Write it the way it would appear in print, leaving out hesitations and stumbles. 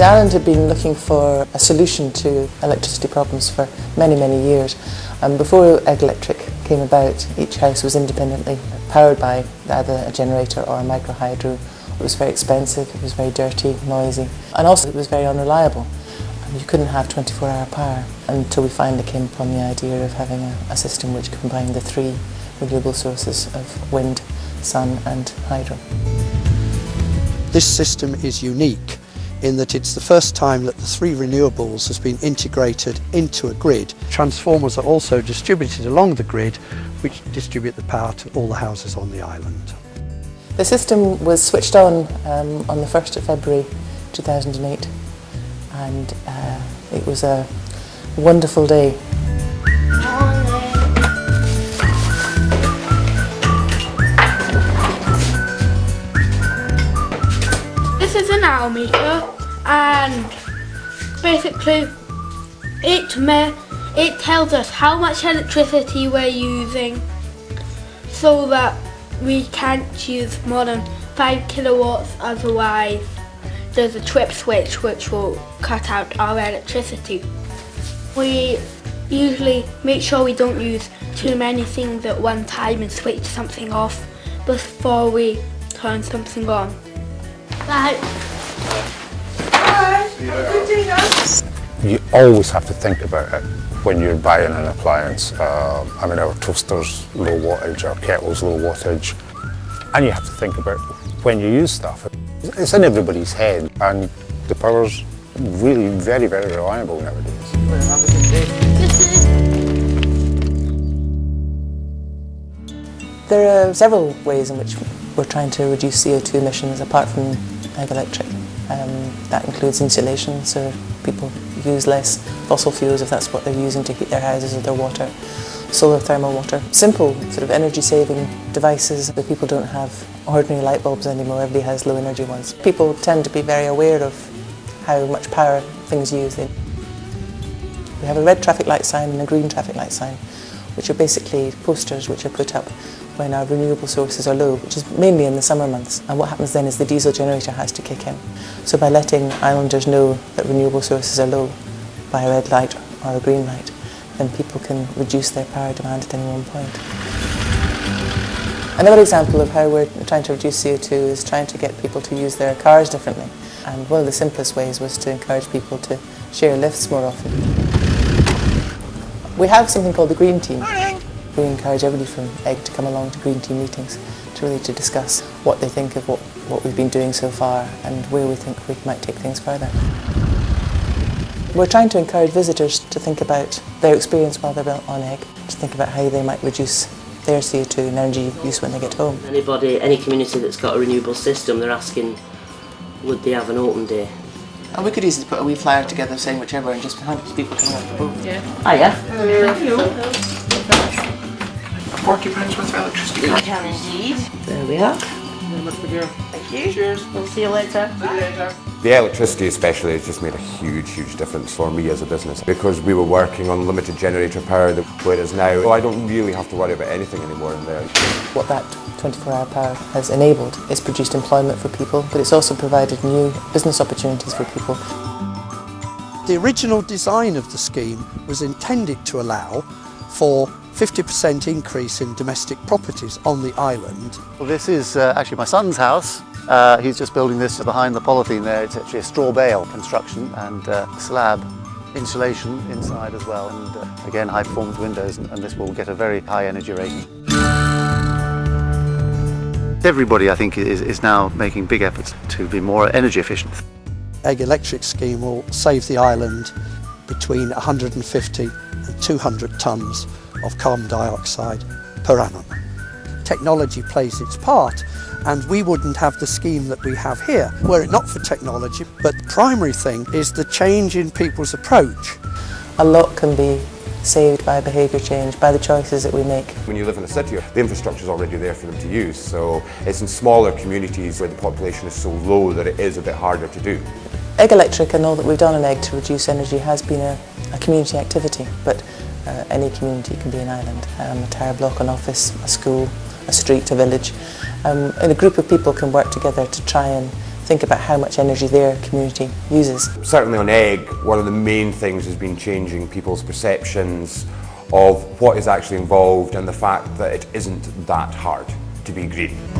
The island had been looking for a solution to electricity problems for many, many years. Before Eigg Electric came about, each house was independently powered by either a generator or a micro-hydro. It was very expensive, it was very dirty, noisy, and also it was very unreliable. You couldn't have 24-hour power until we finally came upon the idea of having a system which combined the three renewable sources of wind, sun and hydro. This system is unique in that it's the first time that the three renewables has been integrated into a grid. Transformers are also distributed along the grid, which distribute the power to all the houses on the island. The system was switched on the 1st of February 2008, and it was a wonderful day. This is an hour meter, and basically it tells us how much electricity we're using so that we can't use more than 5 kilowatts, otherwise there's a trip switch which will cut out our electricity. We usually make sure we don't use too many things at one time and switch something off before we turn something on. You always have to think about it when you're buying an appliance. I mean, our toaster's low wattage, our kettle's low wattage, and you have to think about when you use stuff. It's in everybody's head, and the power's really very, very reliable nowadays. There are several ways in which we're trying to reduce CO2 emissions apart from Eigg Electric. That includes insulation, so people use less fossil fuels if that's what they're using to heat their houses or their water. Solar thermal water. Simple sort of energy saving devices, but people don't have ordinary light bulbs anymore, everybody has low energy ones. People tend to be very aware of how much power things use. We have a red traffic light sign and a green traffic light sign, which are basically posters which are put up when our renewable sources are low, which is mainly in the summer months. And what happens then is the diesel generator has to kick in. So by letting islanders know that renewable sources are low by a red light or a green light, then people can reduce their power demand at any one point. Another example of how we're trying to reduce CO2 is trying to get people to use their cars differently. And one of the simplest ways was to encourage people to share lifts more often. We have something called the Green Team. We encourage everybody from Eigg to come along to Green Team meetings to discuss what they think of what we've been doing so far and where we think we might take things further. We're trying to encourage visitors to think about their experience while they're on Eigg, to think about how they might reduce their CO2 and energy use when they get home. Any community that's got a renewable system, they're asking, would they have an open day? And we could easily put a wee flyer together saying whichever and just 100 people coming off the boat. Yeah. Ah, yeah. £40 worth of electricity. We can indeed. There we are. Thank you. Cheers. We'll see you later. See you later. The electricity especially has just made a huge difference for me as a business, because we were working on limited generator power, whereas now I don't really have to worry about anything anymore in there. What that 24-hour power has enabled is produced employment for people, but it's also provided new business opportunities for people. The original design of the scheme was intended to allow for 50% increase in domestic properties on the island. Well, this is actually my son's house. He's just building this behind the polythene there. It's actually a straw bale construction and slab insulation inside as well. And again, high performance windows, and this will get a very high energy rating. Everybody, I think, is now making big efforts to be more energy efficient. Eigg Electric scheme will save the island between 150 and 200 tonnes of carbon dioxide per annum. Technology plays its part, and we wouldn't have the scheme that we have here were it not for technology. But the primary thing is the change in people's approach. A lot can be saved by behaviour change, by the choices that we make. When you live in a city, the infrastructure is already there for them to use, so it's in smaller communities where the population is so low that it is a bit harder to do. Eigg Electric and all that we've done in Eigg to reduce energy has been a community activity, but any community can be an island. A tower block, an office, a school, a street, a village. And a group of people can work together to try and think about how much energy their community uses. Certainly on Eigg, one of the main things has been changing people's perceptions of what is actually involved and the fact that it isn't that hard to be green.